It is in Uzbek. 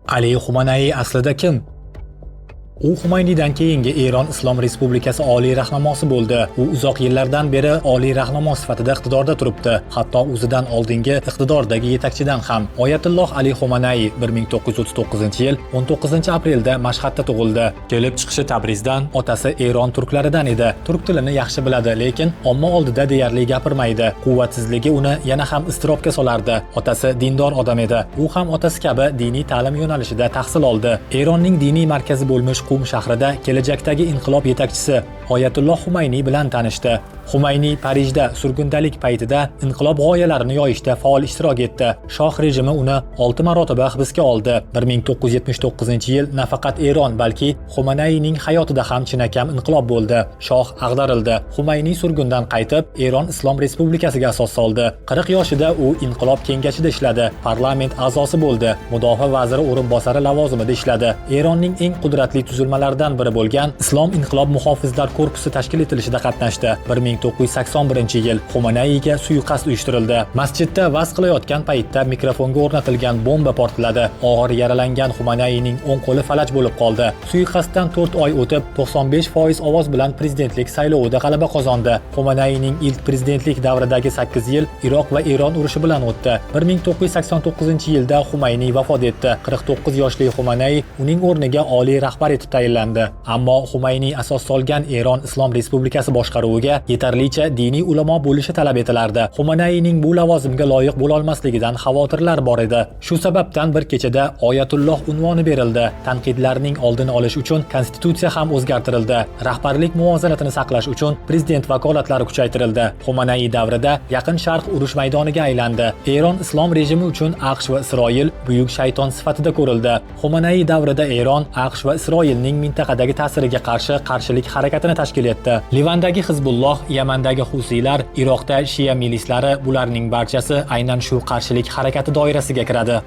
Ali Xumanay aslida kim? U Xumayniydan keyingi Eron Islom Respublikasi oliy rahnamosi bo'ldi. U uzoq yillardan beri oliy rahnamo sifatida iqtidorda turibdi. Hatto o'zidan oldingi iqtidordagi yetakchidan ham. Oyatulloh Ali Xumanay 1939-yil 19-aprelda Mashhadda tug'ildi. Kelib chiqishi Tabrizdan, otasi Eron turklaridan edi. Turk tilini yaxshi biladi, lekin omma oldida deyarli gapirmaydi. Quvvatsizligi uni yana ham iztirobga solardi. Otasi dindor odam edi. U ham otasi kabi diniy ta'lim yo'nalishida tahsil oldi. Eronning diniy markazi bo'lmish Qum shahrida kelajakdagi inqilob yetakchisi Oyatulloh Xumayniy bilan tanishdi. Xumayniy Parijda surgundalik paytida inqilob g'oyalarini yoyishda faol ishtirok etdi. Shoh rejimi uni 6 marotaba hibsga oldi. 1979-yil nafaqat Eron, balki Xumanayning hayotida ham chinakam inqilob bo'ldi. Shoh ag'darildi. Xumayniy surgundan qaytib, Eron Islom Respublikasiga asos soldi. 40 yoshida u inqilob kengashida ishladi. Parlament a'zosi bo'ldi. Mudofaa vaziri o'rinbosari lavozimida ishladi. Eronning eng qudratli tuzilmalaridan biri bo'lgan Islom inqilob muhofizlar korpusi tashkil etilishida qatnashdi. 1981-yil Xumanayga suiqasd uyushtirildi. Masjidda va'z qilayotgan paytda mikrofonga o'rnatilgan bomba portladi. Og'ir yaralangan Xumanayning o'ng qo'li falaj bo'lib qoldi. Suiqasddan 4 oy o'tib, 95% ovoz bilan prezidentlik saylovida g'alaba qozondi. Xumanayning ilk prezidentlik davridagi 8 yil Iroq va Eron urushi bilan o'tdi. 1989-yilda Xumayniy vafot etdi. 49 yoshli Xumanay uning o'rniga oliy rahbar etib tayinlandi. Ammo Xumayniy asos solgan Eron Islom Respublikasi boshqaruviga yetarlicha diniy ulamo bo'lishi talab etilardi. Xumanayning bu lavozimga loyiq bo'la olmasligidan xavotirlar bor edi. Shu sababdan bir kechada Oyatulloh unvoni berildi. Tanqidlarning oldini olish uchun konstitutsiya ham o'zgartirildi. Rahbarlik muvozanatini saqlash uchun prezident vakolatlari kuchaytirildi. Xumanay davrida Yaqin Sharq urush maydoniga aylandi. Eron islom rejimi uchun AQSh va Isroil buyuk shayton sifatida ko'rildi. Xumanay davrida Eron AQSh va Isroilning mintaqadagi ta'siriga qarshi qarshilik harakatini tashkil etdi. Livandagi Hizbulloh, Yamandagi Husiylar, Iroqda Shia milislari, bularning barchasi aynan shu qarshilik harakati doirasiga kiradi.